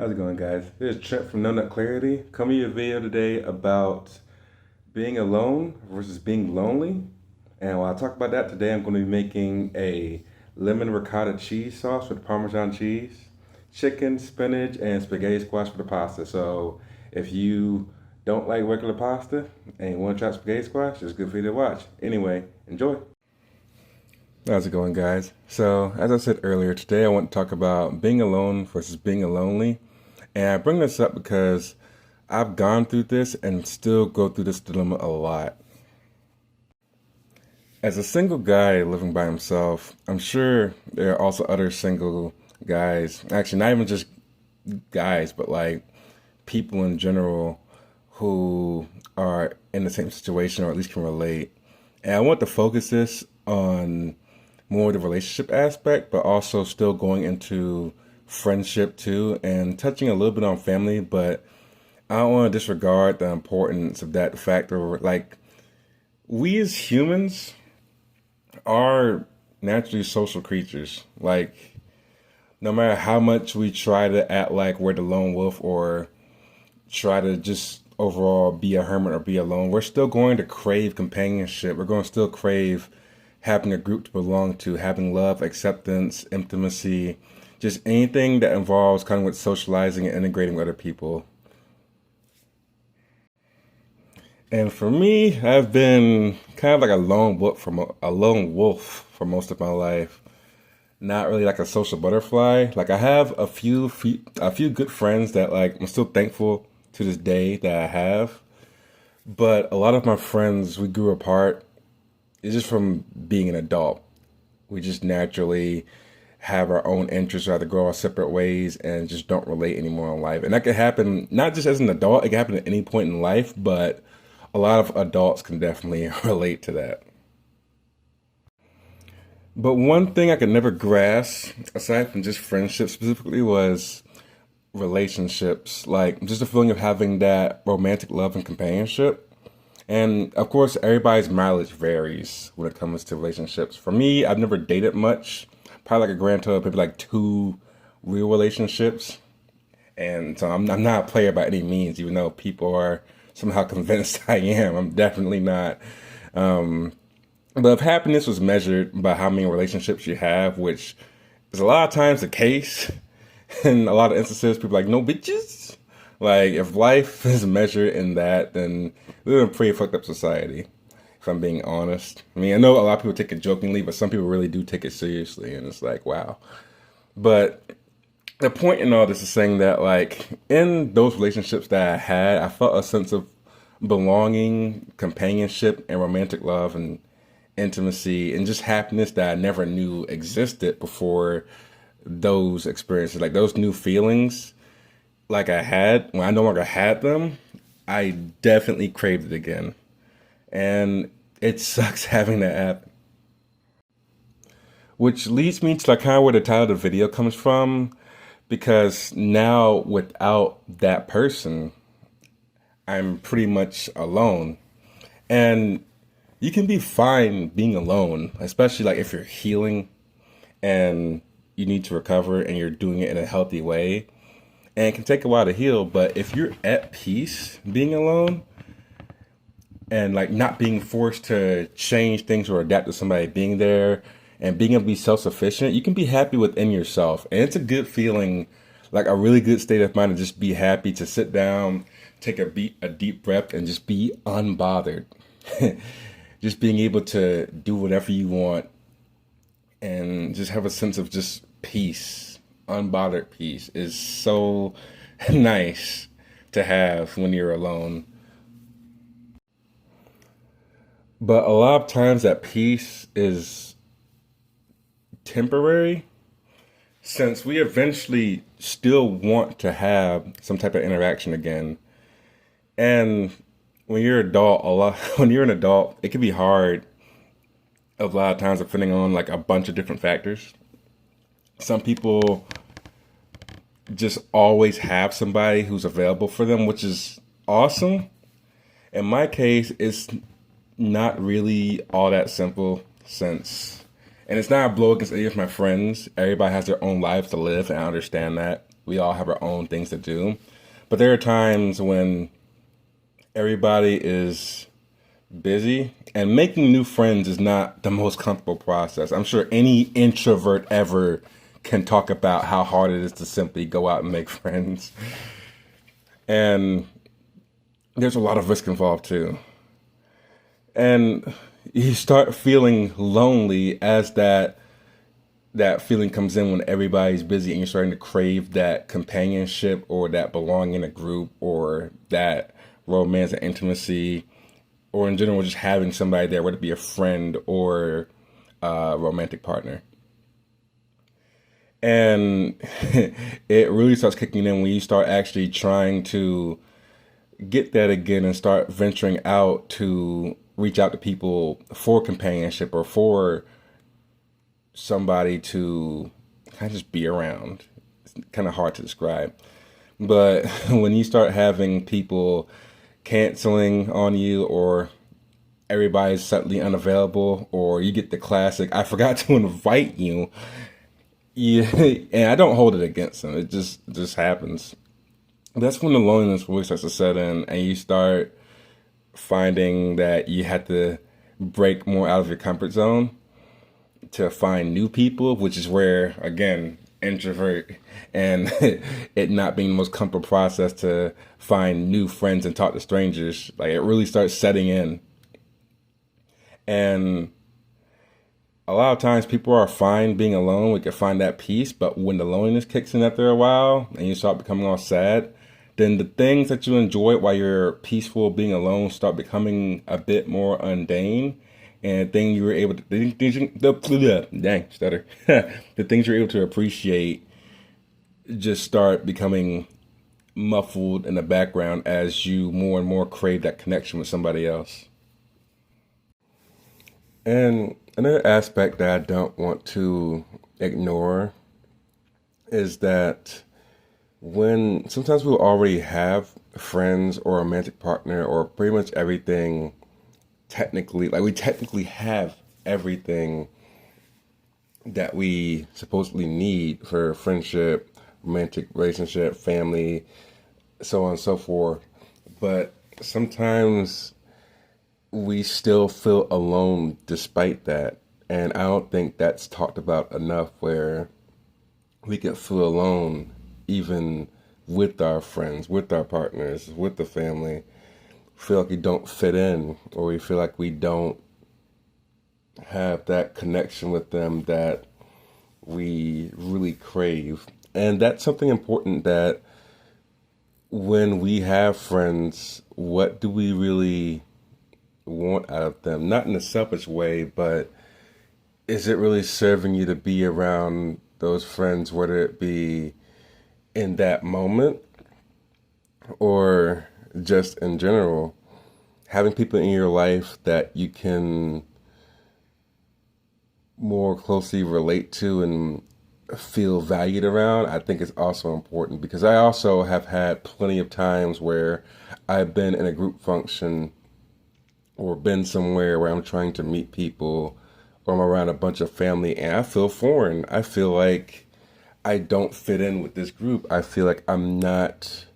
How's it going, guys? This is Trent from No Nut Clarity. Coming to you a video today about being alone versus being lonely. And while I talk about that today, I'm going to be making a lemon ricotta cheese sauce with Parmesan cheese, chicken, spinach, and spaghetti squash for the pasta. So if you don't like regular pasta and you want to try spaghetti squash, it's a good video to watch. Anyway, enjoy. How's it going, guys? So, as I said earlier, today I want to talk about being alone versus being lonely. And I bring this up because I've gone through this and still go through this dilemma a lot. As a single guy living by himself, I'm sure there are also other single guys, actually, not even just guys, but like people in general who are in the same situation or at least can relate. And I want to focus this on more the relationship aspect, but also still going into friendship too and touching a little bit on family. But I don't want to disregard the importance of that factor. Like, we as humans are naturally social creatures. Like, no matter how much we try to act like we're the lone wolf or try to just overall be a hermit or be alone, we're still going to crave companionship. We're going to still crave having a group to belong to, having love, acceptance, intimacy, just anything that involves kind of with socializing and integrating with other people. And for me, I've been kind of like a lone wolf for most of my life. Not really like a social butterfly. Like, I have a few good friends that like I'm still thankful to this day that I have. But a lot of my friends, we grew apart. It's just from being an adult. We just naturally have our own interests, or have to go our separate ways and just don't relate anymore in life. And that could happen not just as an adult, it can happen at any point in life, but a lot of adults can definitely relate to that. But one thing I could never grasp, aside from just friendships specifically, was relationships. Like, just the feeling of having that romantic love and companionship. And of course, everybody's mileage varies when it comes to relationships. For me, I've never dated much, probably like a grand total of maybe like two real relationships. And so I'm not a player by any means, even though people are somehow convinced I am. I'm definitely not. But if happiness was measured by how many relationships you have, which is a lot of times the case, in a lot of instances, people are like, no bitches. Like, if life is measured in that, then we're in a pretty fucked up society, if I'm being honest. I mean, I know a lot of people take it jokingly, but some people really do take it seriously, and it's like, wow. But the point in all this is saying that, like, in those relationships that I had, I felt a sense of belonging, companionship, and romantic love, and intimacy, and just happiness that I never knew existed before those experiences. Like, those new feelings like I had, when I no longer had them, I definitely craved it again. And it sucks having that happen. Which leads me to like kind of where the title of the video comes from, because now without that person, I'm pretty much alone. And you can be fine being alone, especially like if you're healing and you need to recover and you're doing it in a healthy way. And it can take a while to heal, but if you're at peace being alone and like not being forced to change things or adapt to somebody being there and being able to be self-sufficient, you can be happy within yourself. And it's a good feeling, like a really good state of mind to just be happy, to sit down, take a deep breath and just be unbothered. Just being able to do whatever you want and just have a sense of just peace. Unbothered peace is so nice to have when you're alone. But a lot of times that peace is temporary, since we eventually still want to have some type of interaction again. And when you're when you're an adult, it can be hard a lot of times, depending on like a bunch of different factors. Some people just always have somebody who's available for them, which is awesome. In my case, it's not really all that simple, since, and it's not a blow against any of my friends. Everybody has their own lives to live, and I understand that. we all have our own things to do. But there are times when everybody is busy, and making new friends is not the most comfortable process. I'm sure any introvert ever can talk about how hard it is to simply go out and make friends. And there's a lot of risk involved too. And you start feeling lonely as that feeling comes in when everybody's busy and you're starting to crave that companionship or that belonging in a group or that romance and intimacy, or in general just having somebody there, whether it be a friend or a romantic partner. And it really starts kicking in when you start actually trying to get that again and start venturing out to reach out to people for companionship or for somebody to kind of just be around. It's kind of hard to describe. But when you start having people canceling on you, or everybody's suddenly unavailable, or you get the classic, I forgot to invite you. Yeah, and I don't hold it against them. It just happens. That's when the loneliness really starts to set in, and you start finding that you have to break more out of your comfort zone to find new people, which is where, again, introvert and it not being the most comfortable process to find new friends and talk to strangers, like it really starts setting in. And a lot of times people are fine being alone. We can find that peace, but when the loneliness kicks in after a while and you start becoming all sad, then the things that you enjoyed while you're peaceful being alone start becoming a bit more mundane. And things you were able to, dang, stutter. The things you're able to appreciate just start becoming muffled in the background as you more and more crave that connection with somebody else. And another aspect that I don't want to ignore is that when sometimes we'll already have friends or a romantic partner or pretty much everything technically, like we technically have everything that we supposedly need for friendship, romantic relationship, family, so on and so forth. But sometimes we still feel alone despite that. And I don't think that's talked about enough, where we can feel alone even with our friends, with our partners, with the family. Feel like we don't fit in, or we feel like we don't have that connection with them that we really crave. And that's something important, that when we have friends, what do we really want out of them? Not in a selfish way, but is it really serving you to be around those friends, whether it be in that moment or just in general? Having people in your life that you can more closely relate to and feel valued around, I think is also important, because I also have had plenty of times where I've been in a group function or been somewhere where I'm trying to meet people, or I'm around a bunch of family and I feel foreign. I feel like I don't fit in with this group. I feel like I'm not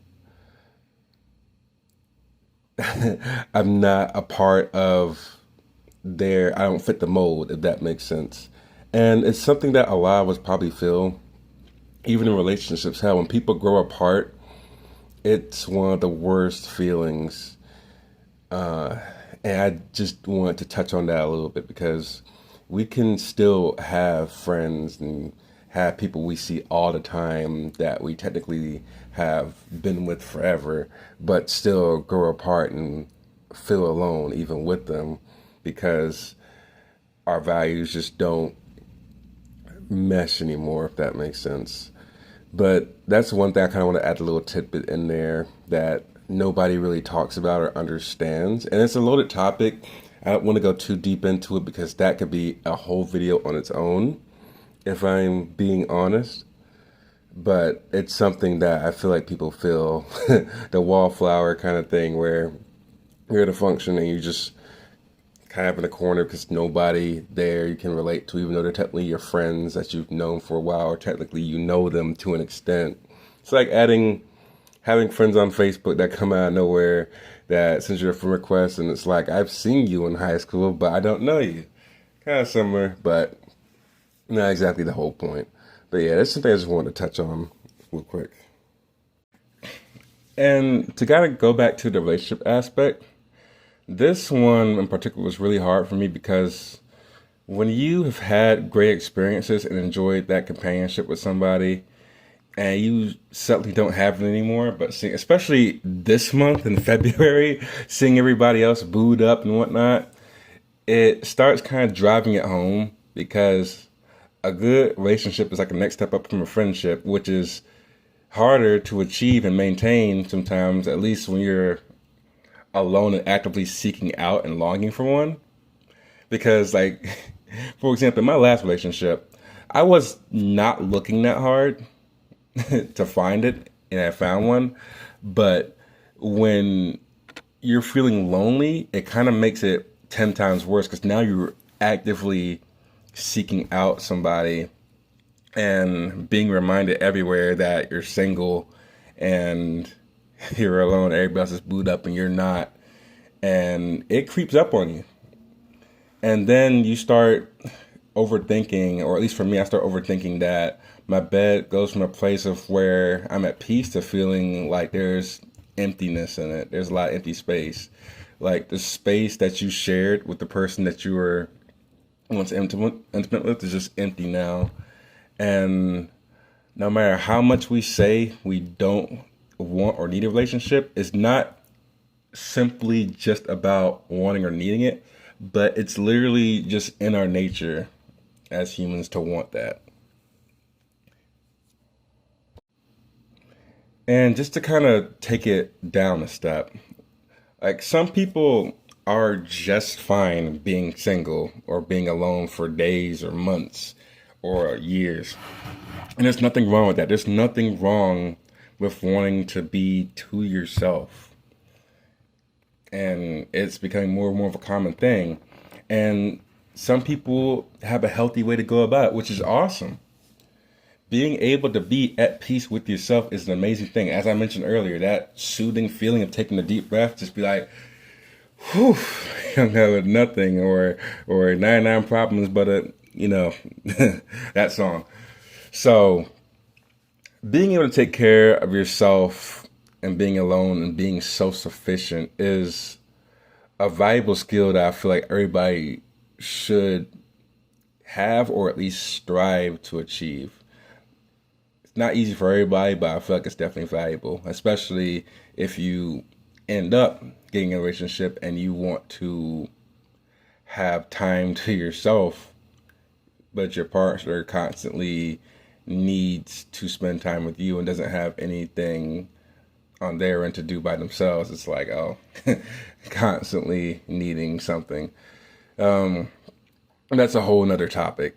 I'm not a part of I don't fit the mold, if that makes sense. And it's something that a lot of us probably feel, even in relationships. How when people grow apart, it's one of the worst feelings. And I just wanted to touch on that a little bit, because we can still have friends and have people we see all the time that we technically have been with forever, but still grow apart and feel alone even with them, because our values just don't mesh anymore, if that makes sense. But that's one thing I kind of want to add a little tidbit in there that nobody really talks about or understands. And it's a loaded topic. I don't want to go too deep into it, because that could be a whole video on its own, if I'm being honest. But it's something that I feel like people feel the wallflower kind of thing, where you're at a function and you just kind of in a corner because nobody there you can relate to, even though they're technically your friends that you've known for a while, or technically you know them to an extent. It's like having friends on Facebook that come out of nowhere that sends you a friend request, and it's like, I've seen you in high school, but I don't know you. Kind of similar, but not exactly the whole point. But yeah, that's something I just wanted to touch on real quick. And to kind of go back to the relationship aspect, this one in particular was really hard for me because when you have had great experiences and enjoyed that companionship with somebody, and you suddenly don't have it anymore, but seeing, especially this month in February, seeing everybody else booed up and whatnot, it starts kind of driving it home because a good relationship is like a next step up from a friendship, which is harder to achieve and maintain sometimes, at least when you're alone and actively seeking out and longing for one. Because, like, for example, in my last relationship, I was not looking that hard to find it, and I found one. But when you're feeling lonely, it kind of makes it 10 times worse because now you're actively seeking out somebody and being reminded everywhere that you're single and you're alone. Everybody else is booed up and you're not. And it creeps up on you. And then you start overthinking, or at least for me, I start overthinking that my bed goes from a place of where I'm at peace to feeling like there's emptiness in it. There's a lot of empty space. Like the space that you shared with the person that you were once intimate with is just empty now. And no matter how much we say we don't want or need a relationship, it's not simply just about wanting or needing it, but it's literally just in our nature as humans to want that. And just to kind of take it down a step, like some people are just fine being single or being alone for days or months or years. And there's nothing wrong with that. There's nothing wrong with wanting to be to yourself. And it's becoming more and more of a common thing. And some people have a healthy way to go about it, which is awesome. Being able to be at peace with yourself is an amazing thing. As I mentioned earlier, that soothing feeling of taking a deep breath, just be like, whew, I'm having nothing, or 99 problems, but that song. So being able to take care of yourself and being alone and being self-sufficient is a valuable skill that I feel like everybody should have or at least strive to achieve. It's not easy for everybody, but I feel like it's definitely valuable, especially if you end up getting in a relationship and you want to have time to yourself, but your partner constantly needs to spend time with you and doesn't have anything on their end to do by themselves. It's like, oh, constantly needing something. That's a whole nother topic.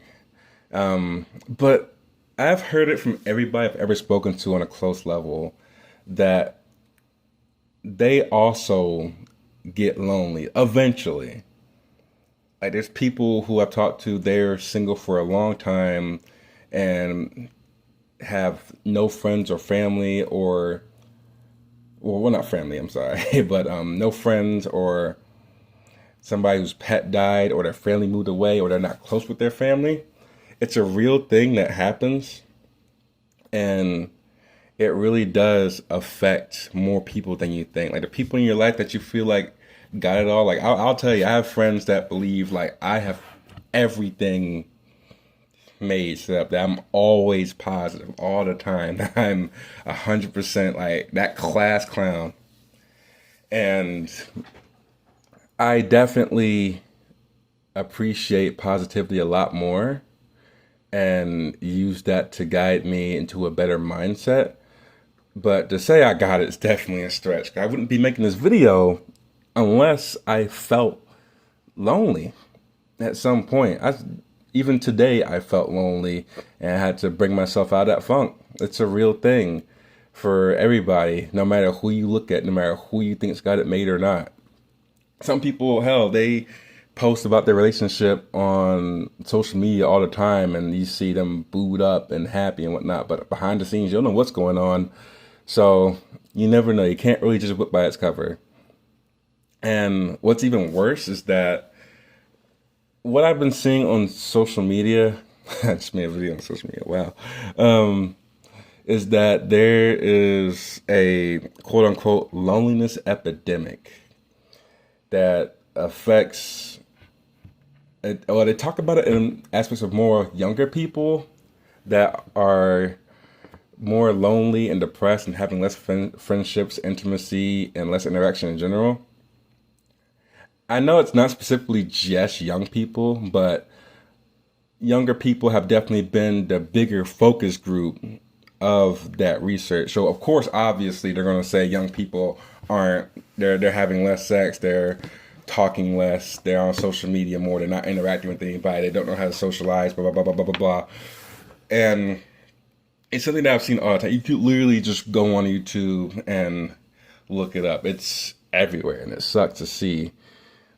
But I've heard it from everybody I've ever spoken to on a close level that they also get lonely eventually. Like there's people who I've talked to, they're single for a long time and have no friends or family or, well, not family, I'm sorry, but no friends or somebody whose pet died or their family moved away or they're not close with their family. It's a real thing that happens, and it really does affect more people than you think. Like the people in your life that you feel like got it all. Like I'll tell you, I have friends that believe like I have everything made set up, that I'm always positive all the time, that I'm 100% like that class clown. And I definitely appreciate positivity a lot more and use that to guide me into a better mindset. But to say I got it is definitely a stretch. I wouldn't be making this video unless I felt lonely at some point. Even today, I felt lonely and I had to bring myself out of that funk. It's a real thing for everybody, no matter who you look at, no matter who you think's got it made or not. Some people, hell, they post about their relationship on social media all the time, and you see them booed up and happy and whatnot, but behind the scenes, you don't know what's going on. So you never know. You can't really just book by its cover. And what's even worse is that what I've been seeing on social media, I just made a video on social media, wow, is that there is a quote unquote loneliness epidemic that affects, well, they talk about it in aspects of more younger people that are more lonely and depressed and having less friendships, intimacy, and less interaction in general. I know it's not specifically just young people, but younger people have definitely been the bigger focus group of that research. So of course, obviously, they're going to say young people they're having less sex, they're talking less, they're on social media more, they're not interacting with anybody, they don't know how to socialize, blah, blah, blah, blah, blah, blah, blah. And it's something that I've seen all the time. You could literally just go on YouTube and look it up. It's everywhere, and it sucks to see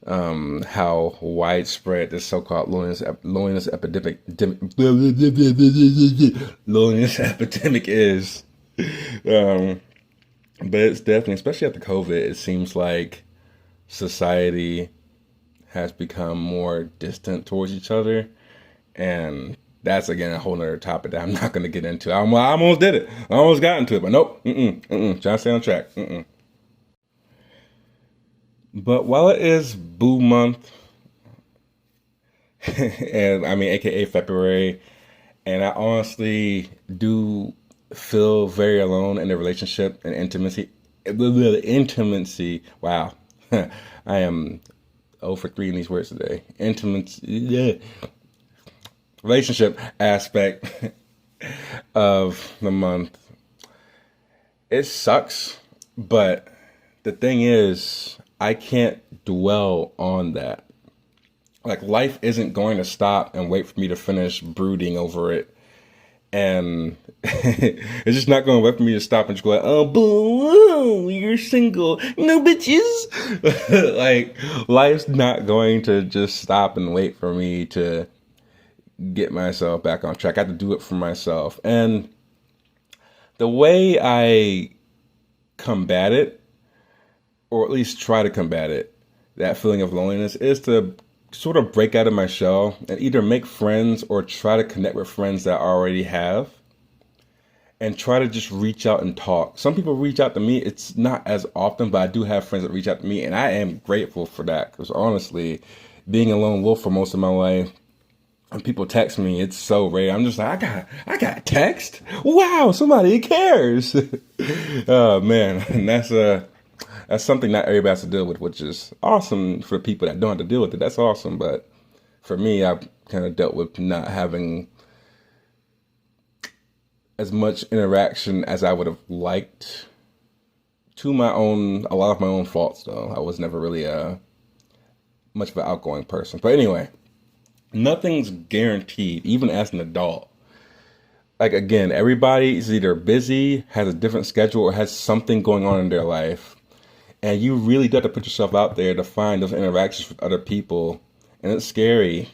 how widespread this so-called loneliness epidemic is. But it's definitely, especially after COVID, it seems like society has become more distant towards each other, and that's again a whole nother topic that I'm not going to get into. I almost did it. I almost got into it, but nope. Trying to stay on track. But while it is Boo Month, and I mean, AKA February, and I honestly do feel very alone in the relationship and intimacy. Intimacy. Wow, I am 0 for 3 in these words today. Intimacy, yeah. Relationship aspect of the month. It sucks, but the thing is, I can't dwell on that. Like, life isn't going to stop and wait for me to finish brooding over it. And it's just not going to wait for me to stop and just go like, oh, boo, you're single. No, bitches. Like, life's not going to just stop and wait for me to get myself back on track. I have to do it for myself. And the way I combat it, or at least try to combat it, that feeling of loneliness, is to sort of break out of my shell and either make friends or try to connect with friends that I already have and try to just reach out and talk. Some people reach out to me. It's not as often, but I do have friends that reach out to me, and I am grateful for that, because honestly, being a lone wolf for most of my life, when people text me, it's so rare. I'm just like, I got text. Wow, somebody cares. Oh man, and that's something not everybody has to deal with, which is awesome for people that don't have to deal with it. That's awesome. But for me, I've kind of dealt with not having as much interaction as I would have liked, a lot of my own faults, though. I was never really much of an outgoing person. But anyway, nothing's guaranteed, even as an adult. Like, again, everybody is either busy, has a different schedule, or has something going on in their life. And you really do have to put yourself out there to find those interactions with other people. And it's scary.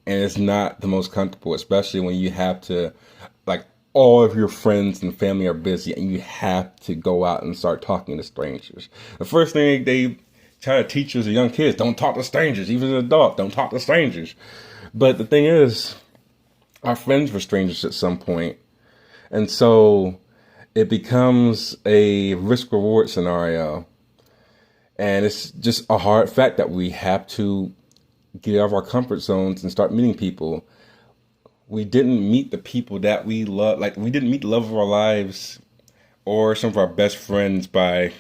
And it's not the most comfortable, especially when you have to, like, all of your friends and family are busy and you have to go out and start talking to strangers. The first thing they try to teach you as a young kid is don't talk to strangers. Even as an adult, don't talk to strangers. But the thing is, our friends were strangers at some point. And so it becomes a risk-reward scenario. And it's just a hard fact that we have to get out of our comfort zones and start meeting people. We didn't meet the people that we love. Like, we didn't meet the love of our lives or some of our best friends by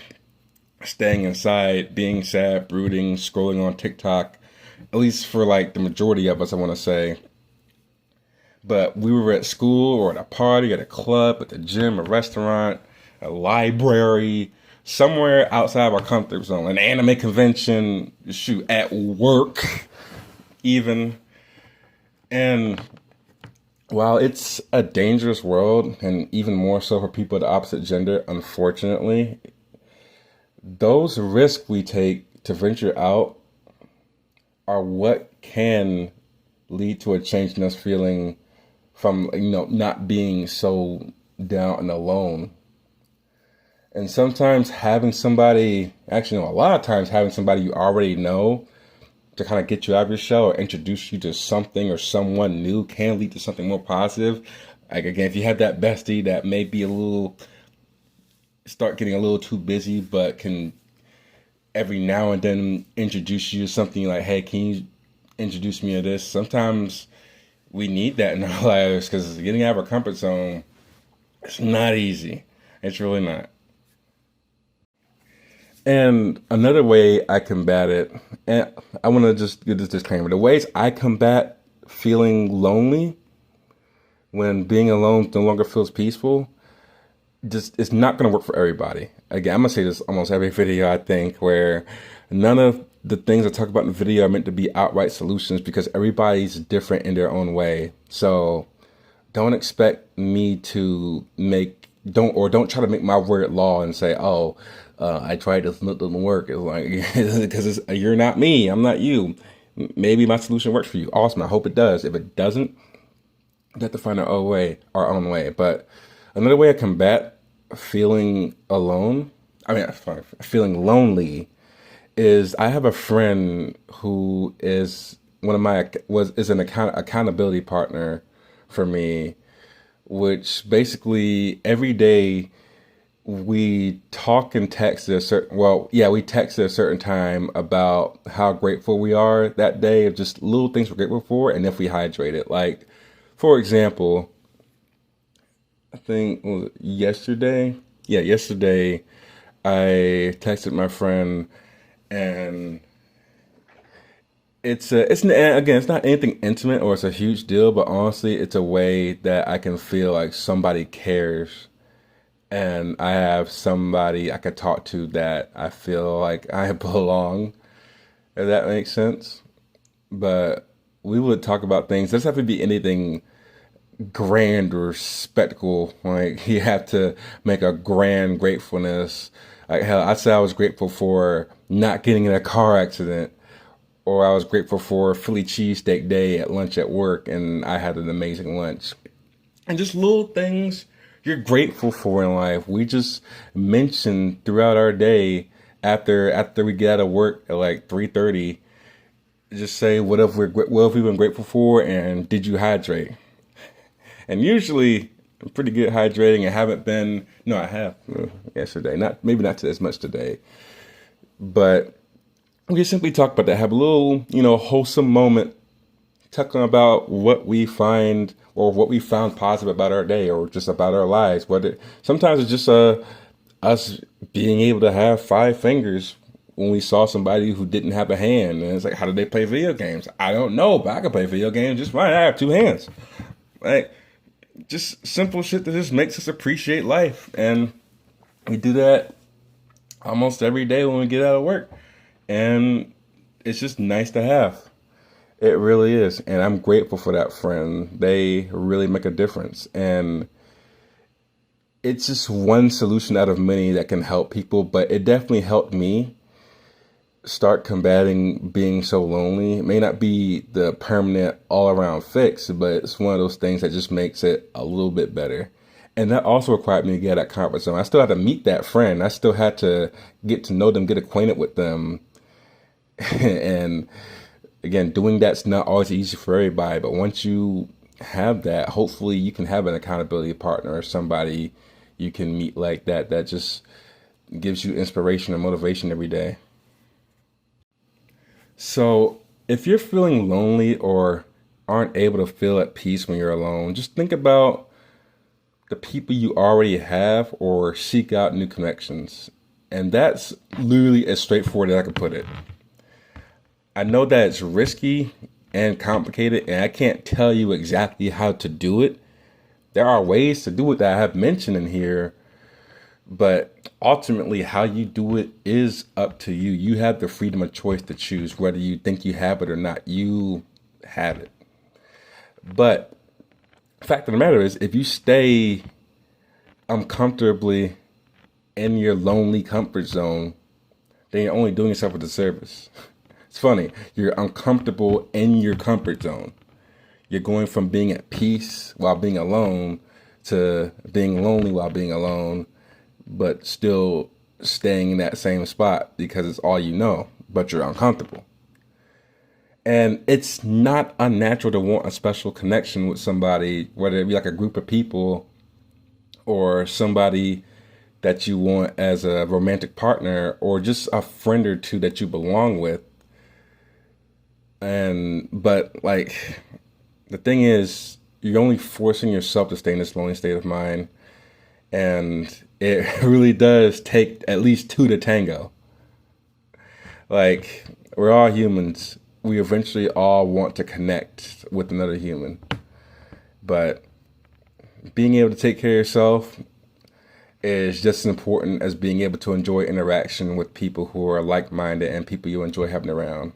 staying inside, being sad, brooding, scrolling on TikTok. At least for like the majority of us, I want to say. But we were at school or at a party, at a club, at the gym, a restaurant, a library, somewhere outside of our comfort zone, an anime convention, shoot, at work, even. And while it's a dangerous world, and even more so for people of the opposite gender, unfortunately, those risks we take to venture out are what can lead to a change in us feeling from, not being so down and alone. And sometimes having somebody, actually, no, a lot of times having somebody you already know to kind of get you out of your shell or introduce you to something or someone new can lead to something more positive. Like, again, if you have that bestie that may be start getting a little too busy, but can every now and then introduce you to something like, hey, can you introduce me to this? Sometimes we need that in our lives because getting out of our comfort zone, it's not easy. It's really not. And another way I combat it, and I want to just give this disclaimer, the ways I combat feeling lonely when being alone no longer feels peaceful, just it's not going to work for everybody. Again, I'm going to say this almost every video, I think, where none of the things I talk about in the video are meant to be outright solutions because everybody's different in their own way. So don't expect me to don't try to make my word law and say, oh, I tried this, it doesn't work. It's like, because you're not me, I'm not you. Maybe my solution works for you. Awesome, I hope it does. If it doesn't, we have to find our own way. But another way I combat feeling alone, feeling lonely, is I have a friend who is an accountability partner for me, which basically every day we talk and text we text at a certain time about how grateful we are that day, of just little things we're grateful for, and if we hydrate it. Like, for example, I think yesterday I texted my friend, and it's not anything intimate or it's a huge deal, but honestly, it's a way that I can feel like somebody cares, and I have somebody I could talk to that I feel like I belong. If that makes sense. But we would talk about things. It doesn't have to be anything grand or spectacle. Like, you have to make a grand gratefulness. Like, hell, I said I was grateful for not getting in a car accident, or I was grateful for Philly cheesesteak day at lunch at work, and I had an amazing lunch. And just little things you're grateful for in life. We just mention throughout our day after we get out of work at like 3:30. Just say what have we've been grateful for, and did you hydrate? And usually I'm pretty good at hydrating. I haven't been. No, I have yesterday. Not as much today, but we just simply talk about that. Have a little, wholesome moment, talking about what we find or what we found positive about our day or just about our lives. Sometimes it's just us being able to have 5 fingers when we saw somebody who didn't have a hand, and it's like, how did they play video games? I don't know, but I can play video games just fine. I have 2 hands. Like, just simple shit that just makes us appreciate life, and we do that almost every day when we get out of work, and it's just nice to have. It really is, and I'm grateful for that friend. They really make a difference, and it's just one solution out of many that can help people, but it definitely helped me start combating being so lonely. It may not be the permanent all-around fix, but it's one of those things that just makes it a little bit better. And that also required me to get out of that comfort zone. I still had to meet that friend. I still had to get to know them, get acquainted with them. And again, doing that's not always easy for everybody, but once you have that, hopefully you can have an accountability partner or somebody you can meet like that just gives you inspiration and motivation every day. So if you're feeling lonely or aren't able to feel at peace when you're alone, just think about the people you already have or seek out new connections. And that's literally as straightforward as I can put it. I know that it's risky and complicated, and I can't tell you exactly how to do it. There are ways to do it that I have mentioned in here, but ultimately how you do it is up to you. You have the freedom of choice to choose whether you think you have it or not. You have it. But the fact of the matter is, if you stay uncomfortably in your lonely comfort zone, then you're only doing yourself a disservice. As It's funny. You're uncomfortable in your comfort zone. You're going from being at peace while being alone to being lonely while being alone, but still staying in that same spot because it's all you know, but you're uncomfortable. And it's not unnatural to want a special connection with somebody, whether it be like a group of people or somebody that you want as a romantic partner or just a friend or two that you belong with. But like, the thing is, you're only forcing yourself to stay in this lonely state of mind. And it really does take at least two to tango. Like, we're all humans. We eventually all want to connect with another human. But being able to take care of yourself is just as important as being able to enjoy interaction with people who are like-minded and people you enjoy having around.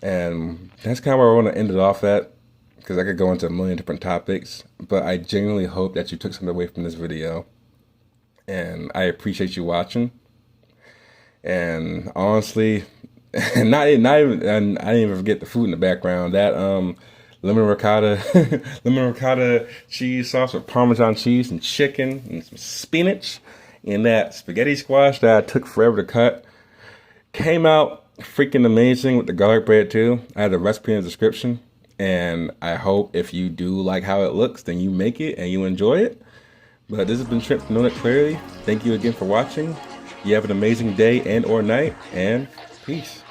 And that's kind of where I want to end it off at, because I could go into a million different topics, but I genuinely hope that you took something away from this video. And I appreciate you watching. And honestly, and I didn't even forget the food in the background. That lemon ricotta cheese sauce with Parmesan cheese and chicken and some spinach, and that spaghetti squash that I took forever to cut came out freaking amazing with the garlic bread too. I had the recipe in the description, and I hope if you do like how it looks, then you make it and you enjoy it. But this has been Shrimp from Know That Clarity. Thank you again for watching. You have an amazing day and or night, and peace.